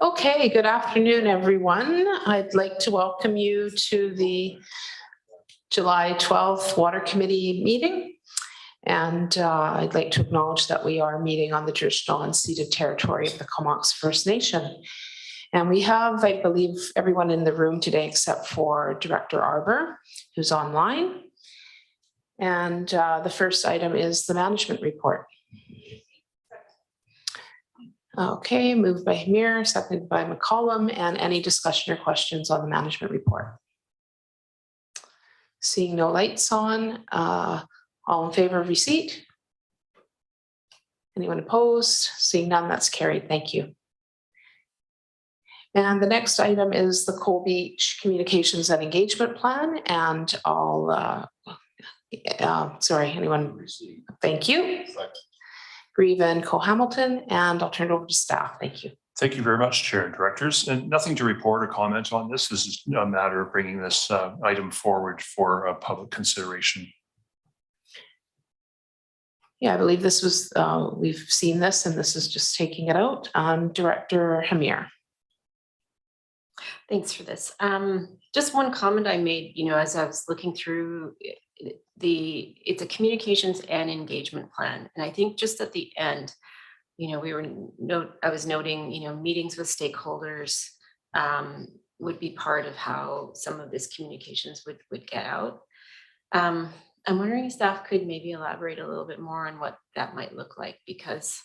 Okay, good afternoon, everyone. I'd like to welcome you to the July 12th Water Committee meeting. And I'd like to acknowledge that we are meeting on the traditional unceded territory of the Comox First Nation. And we have, I believe, everyone in the room today except for Director Arbor, who's online. And the first item is the management report. Okay, moved by Hamir, seconded by McCollum, and any discussion or questions on the management report? Seeing no lights on, all in favor of receipt? Anyone opposed? Seeing none, that's carried. Thank you. And the next item is the Coal Beach Communications and Engagement Plan, and I'll, sorry, anyone? Thank you. Grieve and Co-Hamilton, and I'll turn it over to staff. Thank you. Thank you very much, Chair and Directors. And nothing to report or comment on this. This is a matter of bringing this item forward for public consideration. Yeah, I believe this was, we've seen this and this is just taking it out. Director Hamir. Thanks for this. Just one comment I made, as I was looking through it's a communications and engagement plan. And I think just at the end, I was noting, meetings with stakeholders would be part of how some of this communications would get out. I'm wondering if staff could maybe elaborate a little bit more on what that might look like, because,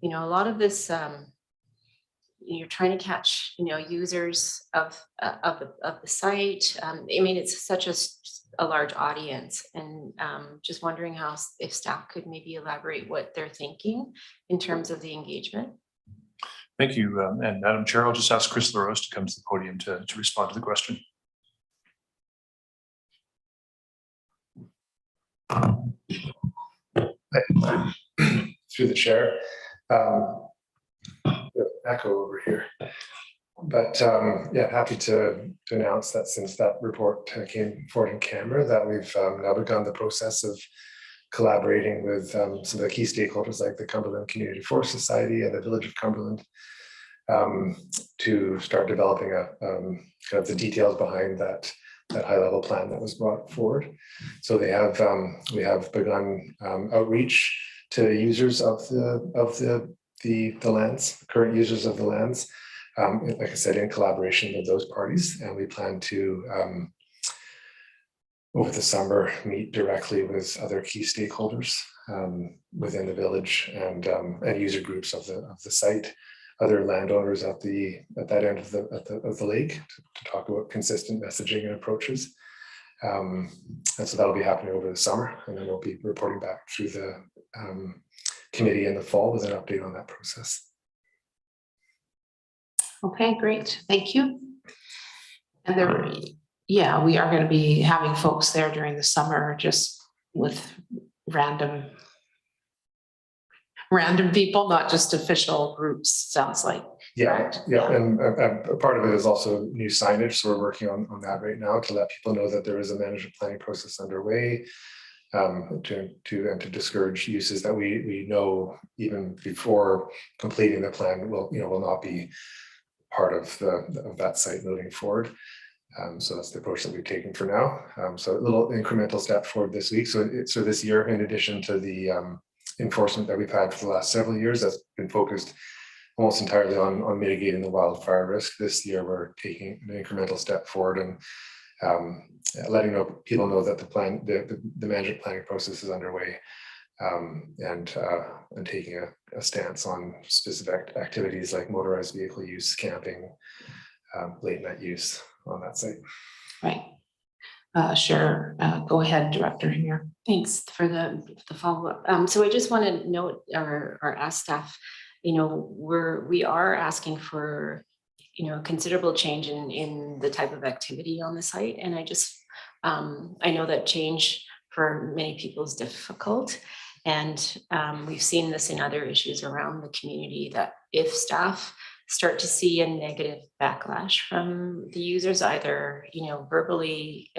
a lot of this, you're trying to catch, users of the site. I mean, it's such a large audience, and just wondering if staff could maybe elaborate what they're thinking in terms of the engagement. Thank you. And Madam Chair, I'll just ask Chris LaRose to come to the podium to respond to the question. Through the chair. Echo over here. But yeah, happy to announce that since that report came forward in camera, that we've now begun the process of collaborating with some of the key stakeholders like the Cumberland Community Forest Society and the Village of Cumberland to start developing kind of the details behind that high-level plan that was brought forward. So we have begun outreach to users of the lands, current users of the lands. Like I said, in collaboration with those parties, and we plan to over the summer meet directly with other key stakeholders within the village and user groups of the site, other landowners at that end of the lake to talk about consistent messaging and approaches. And so that'll be happening over the summer, and then we'll be reporting back through the committee in the fall with an update on that process. Okay, great. Thank you. And yeah, we are going to be having folks there during the summer, just with random people, not just official groups, sounds like. Yeah, yeah. And part of it is also new signage. So we're working on that right now to let people know that there is a management planning process underway, to discourage uses that we know even before completing the plan will not be part of that site moving forward. So that's the approach that we've taken for now. So a little incremental step forward this week. So this year, in addition to the enforcement that we've had for the last several years, that's been focused almost entirely on mitigating the wildfire risk. This year, we're taking an incremental step forward and letting people know that the management planning process is underway, and taking a stance on specific activities like motorized vehicle use, camping, late night use on that site. Right. Sure. Go ahead, Director Hamir. Thanks for the follow-up. So I just want to note or ask staff, we are asking for considerable change in the type of activity on the site, and I know that change for many people is difficult, and we've seen this in other issues around the community, that if staff start to see a negative backlash from the users, either, verbally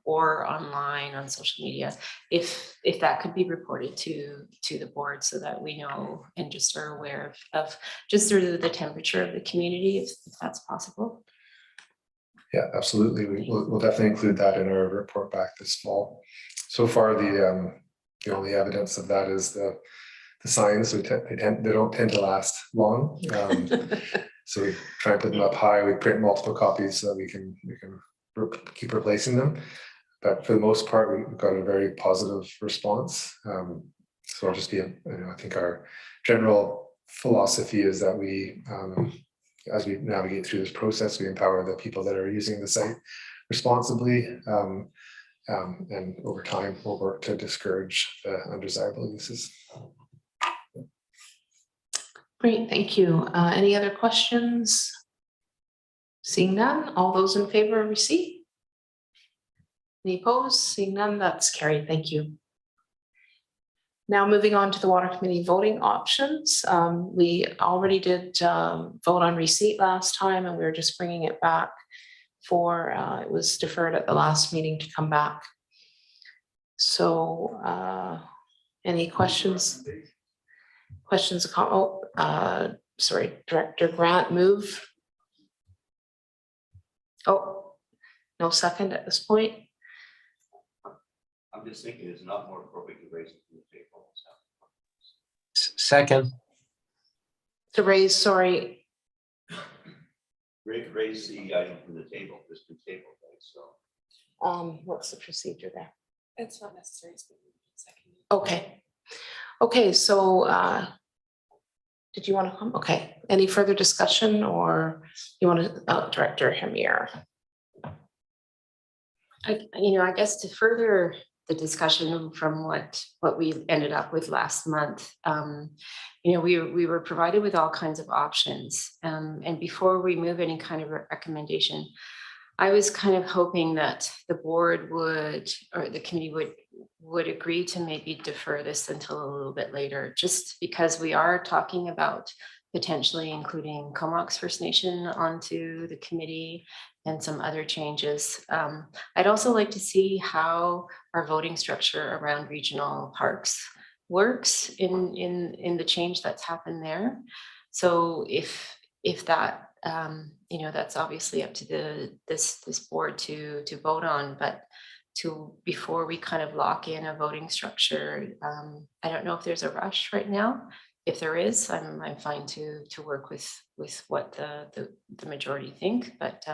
or online on social media, if that could be reported to the board so that we know and just are aware of just sort of the temperature of the community, if that's possible. Yeah, absolutely. We'll definitely include that in our report back this fall. So far, the only evidence of that is the signs. They don't tend to last long. So we try and put them up high. We print multiple copies so that we can keep replacing them. But for the most part, we've got a very positive response. So I'll just be, I think our general philosophy is that we, as we navigate through this process, we empower the people that are using the site responsibly. And over time, we'll work to discourage the undesirable uses. Great, thank you. Any other questions? Seeing none, all those in favor of receipt? Any opposed? Seeing none, that's carried. Thank you. Now moving on to the Water Committee voting options. We already did vote on receipt last time, and we were just bringing it back for, it was deferred at the last meeting to come back. So any questions? Questions? Sorry, Director Grant, move. Oh, no second at this point. I'm just thinking it's not more appropriate to raise it from the table. Second. To raise, sorry. Raise the item from the table, just from table, right? So. What's the procedure there? It's not necessary. Okay. Okay, so did you want to come? Okay. Any further discussion, or you want to, Director Hamir? I guess to further the discussion from what we ended up with last month, we were provided with all kinds of options, and before we move any kind of recommendation, I was kind of hoping that the board would, or the committee would agree to maybe defer this until a little bit later, just because we are talking about potentially including Comox First Nation onto the committee and some other changes. I'd also like to see how our voting structure around regional parks works in the change that's happened there. So if that, that's obviously up to this board to vote on, but before we kind of lock in a voting structure, I don't know if there's a rush right now. If there is, I'm fine to work with what the majority think, but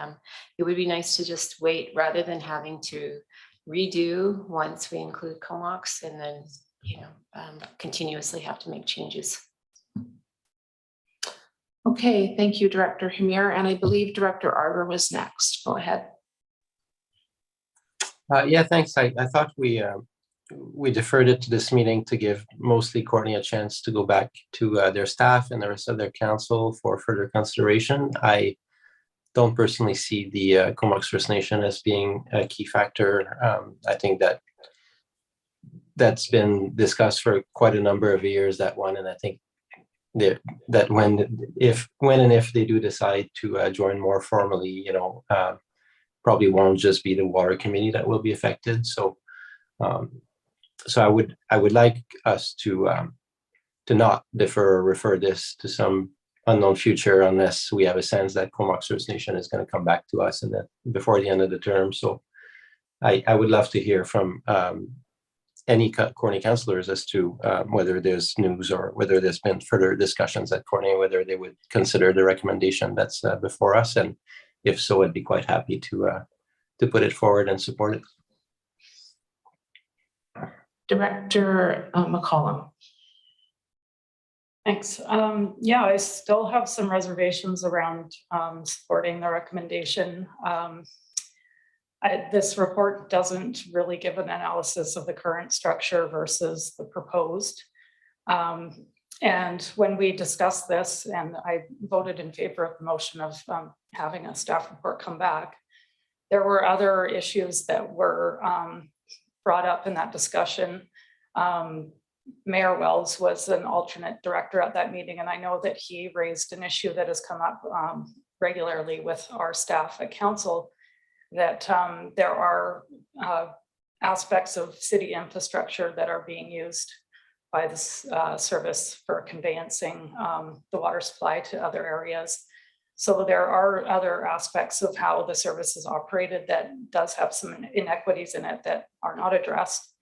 it would be nice to just wait rather than having to redo once we include Comox and then continuously have to make changes. Okay, thank you, Director Hamir, and I believe Director Arter was next. Go ahead. Yeah, thanks. I thought we deferred it to this meeting to give mostly Courtney a chance to go back to their staff and the rest of their council for further consideration. I don't personally see the Comox First Nation as being a key factor. I think that's been discussed for quite a number of years, that one, and I think that when and if they do decide to join more formally, probably won't just be the water committee that will be affected. So I would like us to not defer or refer this to some unknown future unless we have a sense that Comox First Nation is going to come back to us before the end of the term. So I would love to hear from any Courtney councillors as to whether there's news or whether there's been further discussions at Courtney, whether they would consider the recommendation that's before us, and if so, I'd be quite happy to put it forward and support it. Director McCollum. Thanks. Yeah, I still have some reservations around supporting the recommendation. This report doesn't really give an analysis of the current structure versus the proposed. And when we discussed this, and I voted in favor of the motion of having a staff report come back, there were other issues that were brought up in that discussion. Mayor Wells was an alternate director at that meeting, and I know that he raised an issue that has come up regularly with our staff at council, that there are aspects of city infrastructure that are being used by this service for conveyancing the water supply to other areas. So there are other aspects of how the service is operated that does have some inequities in it that are not addressed.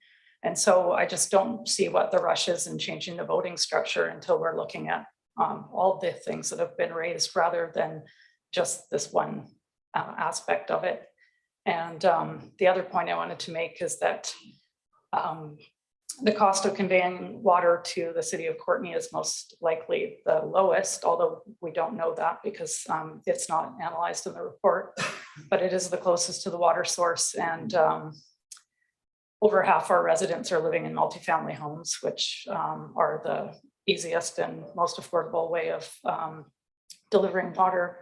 And so I just don't see what the rush is in changing the voting structure until we're looking at all the things that have been raised rather than just this one aspect of it. And the other point I wanted to make is that the cost of conveying water to the city of Courtenay is most likely the lowest, although we don't know that because it's not analyzed in the report, but it is the closest to the water source. And over half our residents are living in multifamily homes, which are the easiest and most affordable way of delivering water.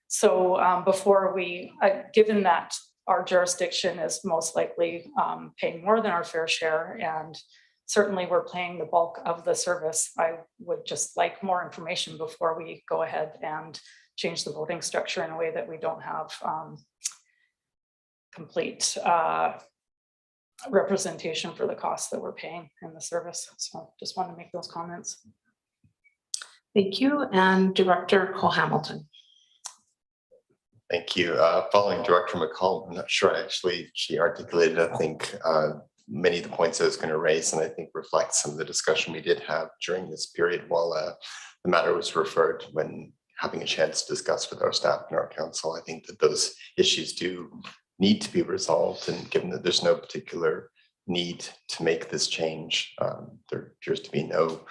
So before we, given that our jurisdiction is most likely paying more than our fair share, and certainly we're paying the bulk of the service, I would just like more information before we go ahead and change the voting structure in a way that we don't have complete representation for the costs that we're paying in the service. So just want to make those comments. Thank you. And Director Cole-Hamilton. Thank you. Following Director McCall, I'm not sure actually she articulated, I think, many of the points I was going to raise, and I think reflect some of the discussion we did have during this period while the matter was referred, when having a chance to discuss with our staff and our council. I think that those issues do need to be resolved, and given that there's no particular need to make this change, there appears to be no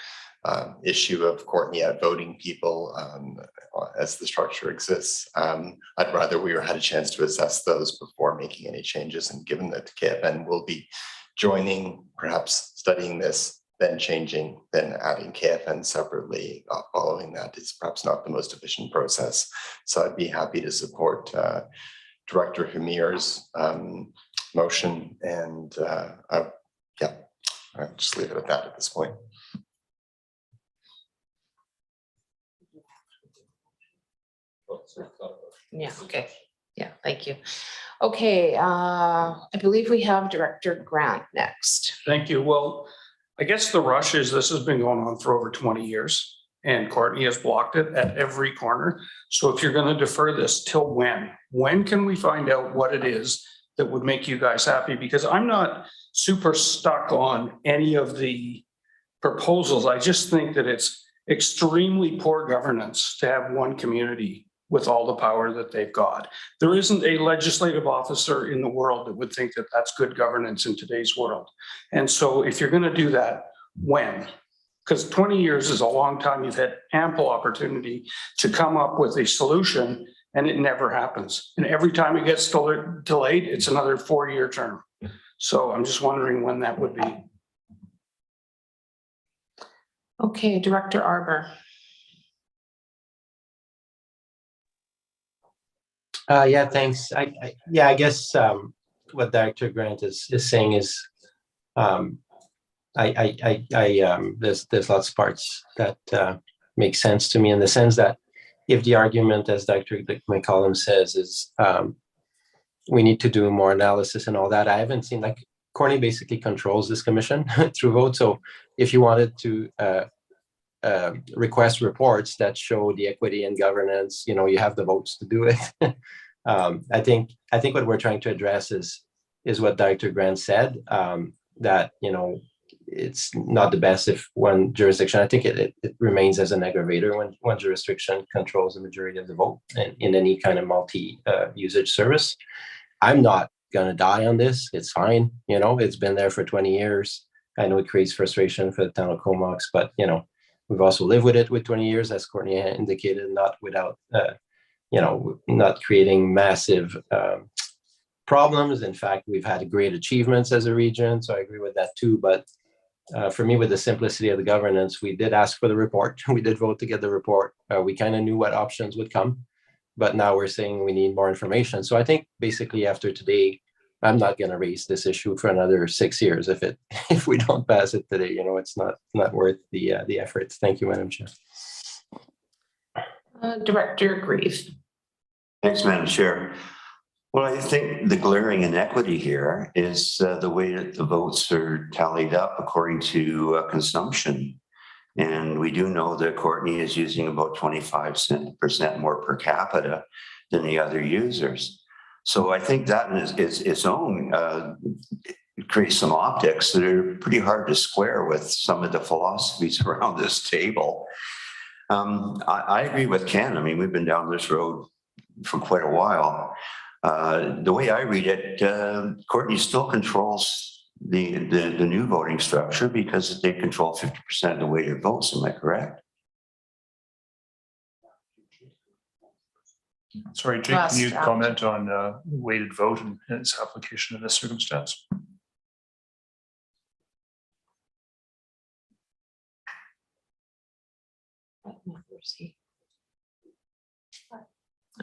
issue of Courtenay out voting people as the structure exists. I'd rather we had a chance to assess those before making any changes, and given that KFN will be joining, perhaps studying this, then changing, then adding KFN separately following that is perhaps not the most efficient process. So I'd be happy to support Director Humir's motion, and yeah, I'll just leave it at that at this point. Yeah, okay. Yeah, thank you. Okay, I believe we have Director Grant next. Thank you. Well, I guess the rush is this has been going on for over 20 years and Courtenay has blocked it at every corner. So if you're going to defer this till when? When can we find out what it is that would make you guys happy? Because I'm not super stuck on any of the proposals. I just think that it's extremely poor governance to have one community with all the power that they've got. There isn't a legislative officer in the world that would think that that's good governance in today's world. And so if you're going to do that, when? Because 20 years is a long time. You've had ample opportunity to come up with a solution, and it never happens. And every time it gets delayed, it's another 4-year term. So I'm just wondering when that would be. Okay, Director Arbour. Yeah, thanks. I guess what Director Grant is saying is there's lots of parts that make sense to me, in the sense that if the argument, as Dr. McCollum says, is we need to do more analysis and all that, I haven't seen, like, Courtenay basically controls this commission through vote. So if you wanted to request reports that show the equity and governance, you have the votes to do it. I think what we're trying to address is what Director Grant said, that it's not the best if one jurisdiction, I think it remains as an aggravator when one jurisdiction controls the majority of the vote in any kind of multi-usage service. I'm not gonna die on this. It's fine. It's been there for 20 years. I know it creates frustration for the town of Comox, but we've also lived with it with 20 years, as Courtenay indicated, not without not creating massive problems. In fact, we've had great achievements as a region, so I agree with that too. But for me, with the simplicity of the governance, we did ask for the report. We did vote to get the report. We kind of knew what options would come, but now we're saying we need more information. So I think basically after today, I'm not going to raise this issue for another 6 years if we don't pass it today. You know, it's not worth the efforts. Thank you, Madam Chair. Director Grieve. Thanks, Madam Chair. Well, I think the glaring inequity here is the way that the votes are tallied up according to consumption. And we do know that Courtney is using about 25% more per capita than the other users. So I think that is its own creates some optics that are pretty hard to square with some of the philosophies around this table. I agree with Ken. I mean, we've been down this road for quite a while. The way I read it, Courtney still controls the new voting structure because they control 50% of the weighted votes. Am I correct? Sorry, Jake, can you comment on weighted vote and its application in this circumstance?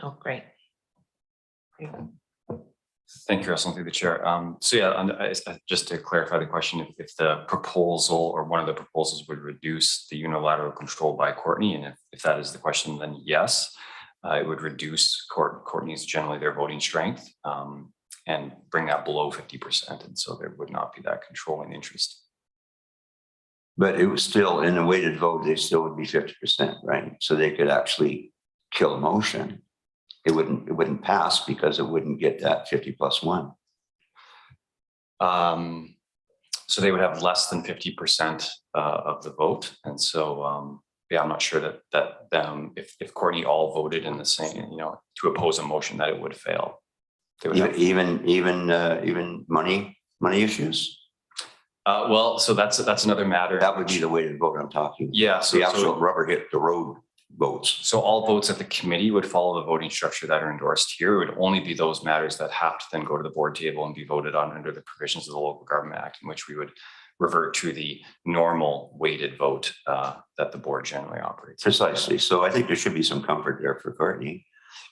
Oh, great. Thank you, Russell, through the chair. So yeah, just to clarify the question, if the proposal or one of the proposals would reduce the unilateral control by Courtney, and if that is the question, then yes, it would reduce Courtney's generally their voting strength and bring that below 50%. And so there would not be that controlling interest. But it was still in a weighted vote, they still would be 50%, right? So they could actually kill a motion. It wouldn't pass because it wouldn't get that 50+1. So they would have less than 50% of the vote. And so, yeah, I'm not sure that if Courtney all voted in the same, to oppose a motion, that it would fail. They would have, even money issues. well, so that's another matter. That would be the weighted vote I'm talking. Yeah. So the actual rubber hit the road votes. So all votes at the committee would follow the voting structure that are endorsed here. It would only be those matters that have to then go to the board table and be voted on under the provisions of the Local Government Act, in which we would revert to the normal weighted vote that the board generally operates. Precisely. So I think there should be some comfort there for Courtney.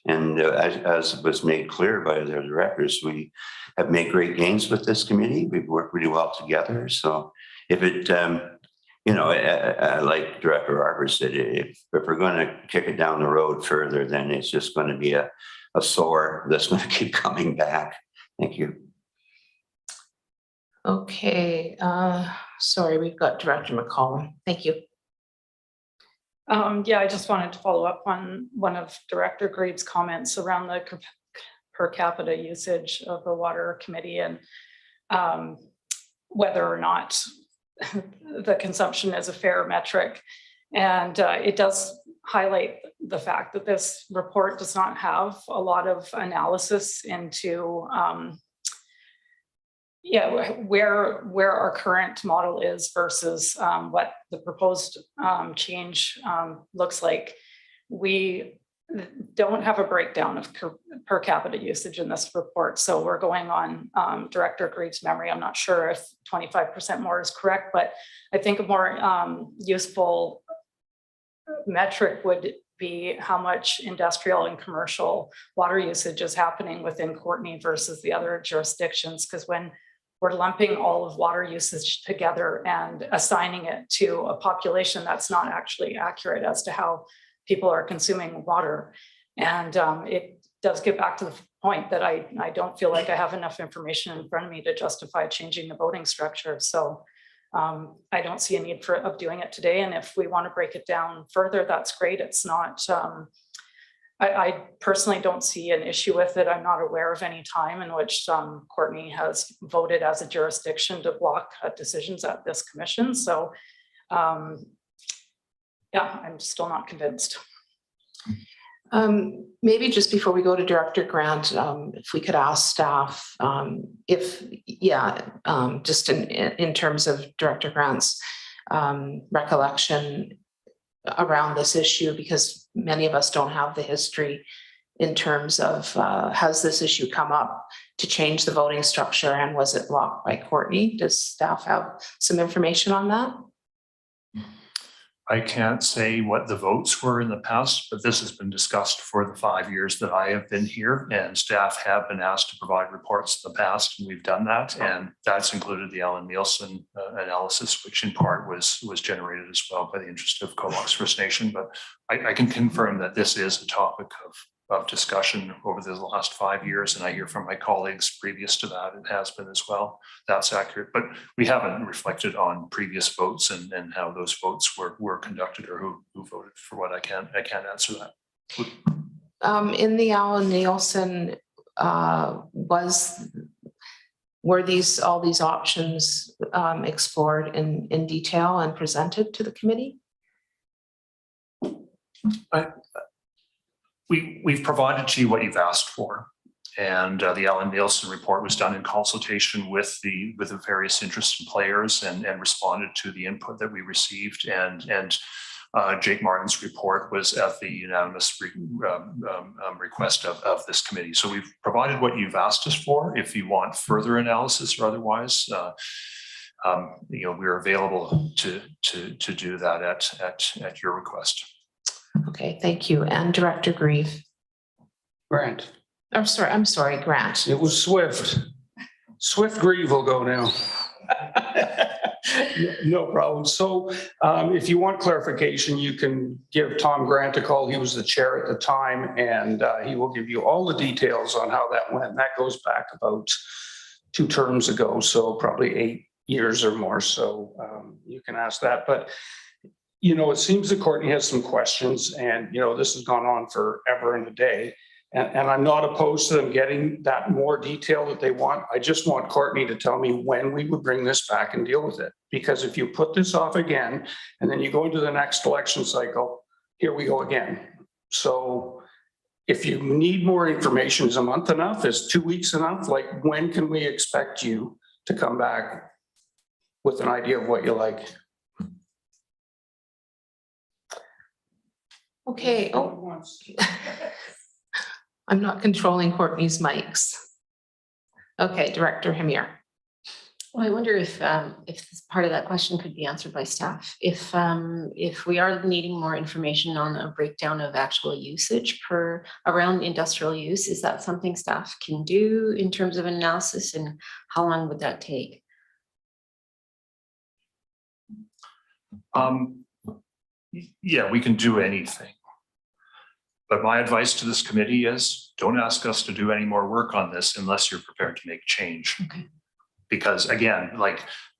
And as was made clear by the directors, we have made great gains with this committee. We've worked really well together. So if it, like Director Arbor said, if we're going to kick it down the road further, then it's just going to be a sore that's going to keep coming back. Thank you. Okay, sorry, we've got Director McCollum. Thank you. Yeah, I just wanted to follow up on one of Director Grieve's comments around the per capita usage of the Water Committee and whether or not the consumption is a fair metric. And it does highlight the fact that this report does not have a lot of analysis into where our current model is versus what the proposed change looks like. We don't have a breakdown of per capita usage in this report. So we're going on Director Grieve's memory. I'm not sure if 25% more is correct, but I think a more useful metric would be how much industrial and commercial water usage is happening within Courtney versus the other jurisdictions. Because when we're lumping all of water usage together and assigning it to a population, that's not actually accurate as to how people are consuming water. And it does get back to the point that I don't feel like I have enough information in front of me to justify changing the voting structure. So I don't see a need of doing it today. And if we want to break it down further, that's great. It's not, I personally don't see an issue with it. I'm not aware of any time in which Courtney has voted as a jurisdiction to block decisions at this commission. So yeah, I'm still not convinced. Maybe just before we go to Director Grant, if we could ask staff just in terms of Director Grant's recollection around this issue, because many of us don't have the history in terms of has this issue come up to change the voting structure and was it blocked by Courtney? Does staff have some information on that? I can't say what the votes were in the past, but this has been discussed for the 5 years that I have been here, and staff have been asked to provide reports in the past, and we've done that. And that's included the Alan Nielsen analysis, which in part was generated as well by the interest of Comox First Nation. But I can confirm that this is a topic of discussion over the last 5 years, and I hear from my colleagues previous to that it has been as well. That's accurate, but we haven't reflected on previous votes and how those votes were conducted or who voted for what. I can't answer that. In the Alan Nielsen, were all these options explored in detail and presented to the committee? We've provided to you what you've asked for, and the Alan Nielsen report was done in consultation with the various interested players and responded to the input that we received. And Jake Martin's report was at the unanimous request of this committee. So we've provided what you've asked us for. If you want further analysis or otherwise, we're available to do that at your request. Okay, thank you. And Director Grieve. Grant. I'm sorry, Grant. It was Swift. Swift Grieve will go now. No problem. So if you want clarification, you can give Tom Grant a call. He was the chair at the time, and he will give you all the details on how that went. That goes back about 2 terms ago, so probably 8 years or more. So you can ask that. But it seems that Courtney has some questions, and, this has gone on forever and a day. And I'm not opposed to them getting that more detail that they want. I just want Courtney to tell me when we would bring this back and deal with it. Because if you put this off again, and then you go into the next election cycle, here we go again. So if you need more information, is a month enough? Is 2 weeks enough? Like, when can we expect you to come back with an idea of what you like? Okay. Oh. I'm not controlling Courtney's mics. Okay, Director Hamir. Well, I wonder if this part of that question could be answered by staff. If we are needing more information on a breakdown of actual usage around industrial use, is that something staff can do in terms of analysis, and how long would that take? Yeah, we can do anything. But my advice to this committee is don't ask us to do any more work on this unless you're prepared to make change. Okay. Because again,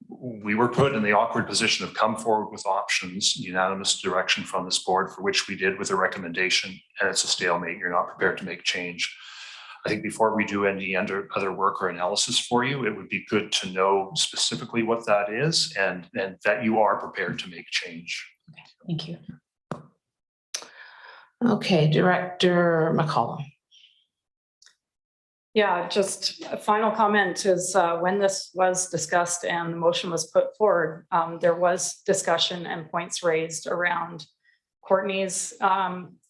we were put in the awkward position of come forward with options, unanimous direction from this board, for which we did with a recommendation, and it's a stalemate. You're not prepared to make change. I think before we do any other work or analysis for you, it would be good to know specifically what that is and that you are prepared to make change. Okay, thank you. Okay, Director McCollum. Yeah, just a final comment is when this was discussed and the motion was put forward, there was discussion and points raised around Courtney's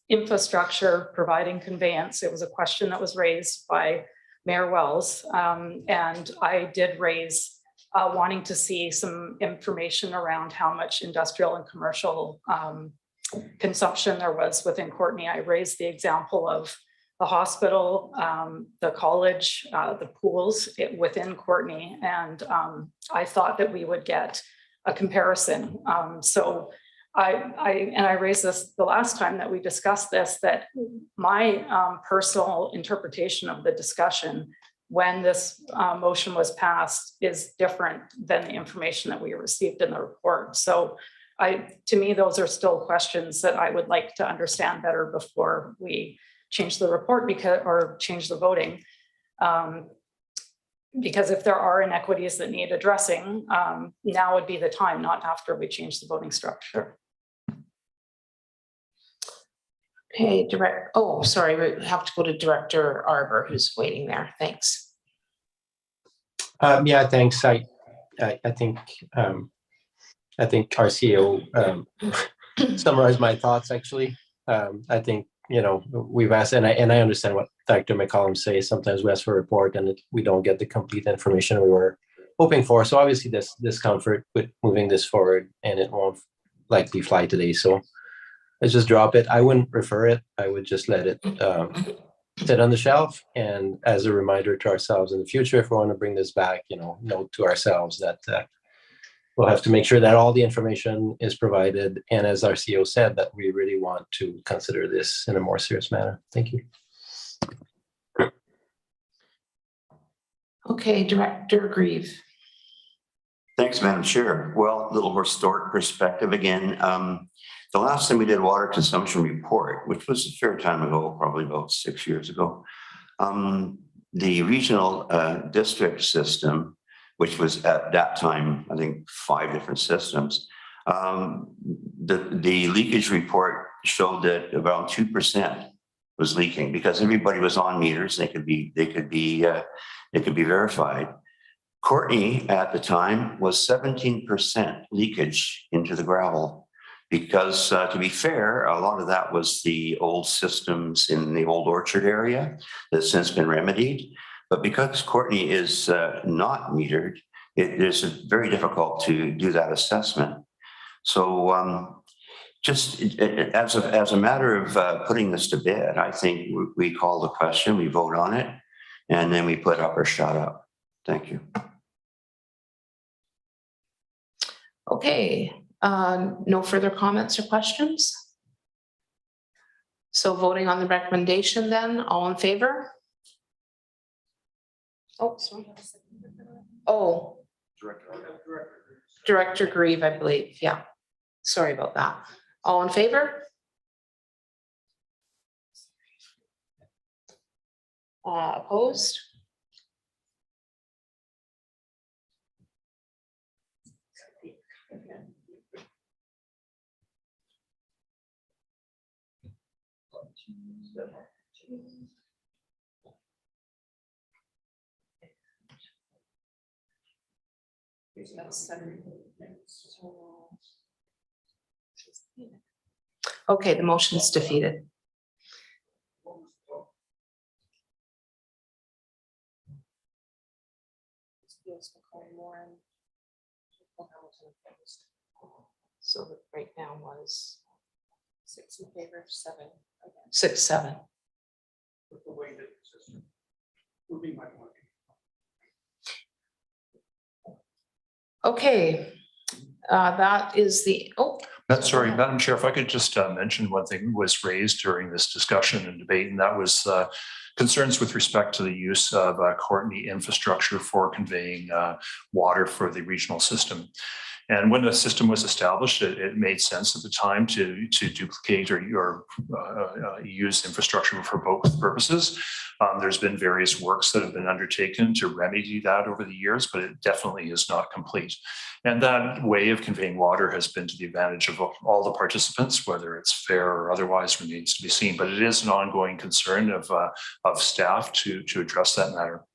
infrastructure providing conveyance. It was a question that was raised by Mayor Wells, and I did raise wanting to see some information around how much industrial and commercial consumption there was within Courtney. I raised the example of the hospital, the college, the pools within Courtney, and I thought that we would get a comparison. So I raised this the last time that we discussed this, that my personal interpretation of the discussion when this motion was passed is different than the information that we received in the report. So to me, those are still questions that I would like to understand better before we change the report or change the voting. Because if there are inequities that need addressing, now would be the time, not after we change the voting structure. Okay, sorry, we have to go to Director Arbor, who's waiting there. Thanks. Yeah, thanks. I think our CEO summarized my thoughts, actually. I think, we've asked, and I understand what Dr. McCollum says. Sometimes we ask for a report and we don't get the complete information we were hoping for. So obviously this discomfort with moving this forward, and it won't likely fly today. So let's just drop it. I wouldn't refer it. I would just let it sit on the shelf. And as a reminder to ourselves in the future, if we want to bring this back, note to ourselves that we'll have to make sure that all the information is provided. And as our CEO said, that we really want to consider this in a more serious manner. Thank you. Okay, Director Grieve. Thanks, Madam Chair. Well, a little historic perspective again. The last time we did a water consumption report, which was a fair time ago, probably about 6 years ago, the regional district system, which was at that time, I think 5 different systems, the leakage report showed that around 2% was leaking because everybody was on meters. They could be verified. Courtney at the time was 17% leakage into the gravel because to be fair, a lot of that was the old systems in the old orchard area that's since been remedied. But because Courtney is not metered, it is very difficult to do that assessment. So just as a matter of putting this to bed, I think we call the question, we vote on it, and then we put up or shut up. Thank you. Okay, no further comments or questions? So voting on the recommendation then, all in favor? Oh, sorry. Oh. Director Grieve, I believe, yeah. Sorry about that. All in favor? Opposed? Okay, the motion is defeated. So the breakdown was 6 in favor, 7 against. 6-7. Okay, that is the, Sorry, Madam Chair, if I could just mention one thing was raised during this discussion and debate, and that was concerns with respect to the use of Courtney infrastructure for conveying water for the regional system. And when the system was established, it made sense at the time to duplicate or use infrastructure for both purposes. There's been various works that have been undertaken to remedy that over the years, but it definitely is not complete. And that way of conveying water has been to the advantage of all the participants, whether it's fair or otherwise remains to be seen. But it is an ongoing concern of staff to address that matter.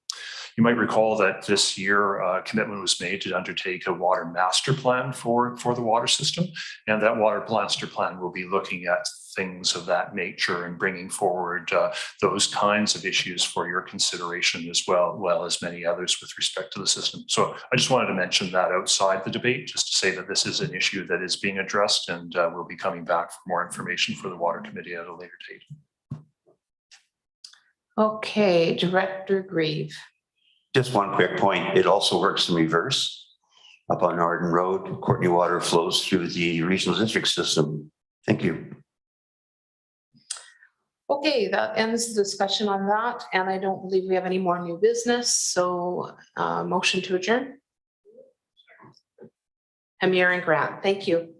You might recall that this year a commitment was made to undertake a water master plan for the water system. And that water master plan will be looking at things of that nature and bringing forward those kinds of issues for your consideration as well as many others with respect to the system. So I just wanted to mention that outside the debate, just to say that this is an issue that is being addressed, and we'll be coming back for more information for the water committee at a later date. okay, Director Grieve. Just one quick point. It also works in reverse. Up on Arden Road, Courtney water flows through the regional district system. Thank you. Okay, that ends the discussion on that, and I don't believe we have any more new business, so motion to adjourn. Amir and Grant, thank you.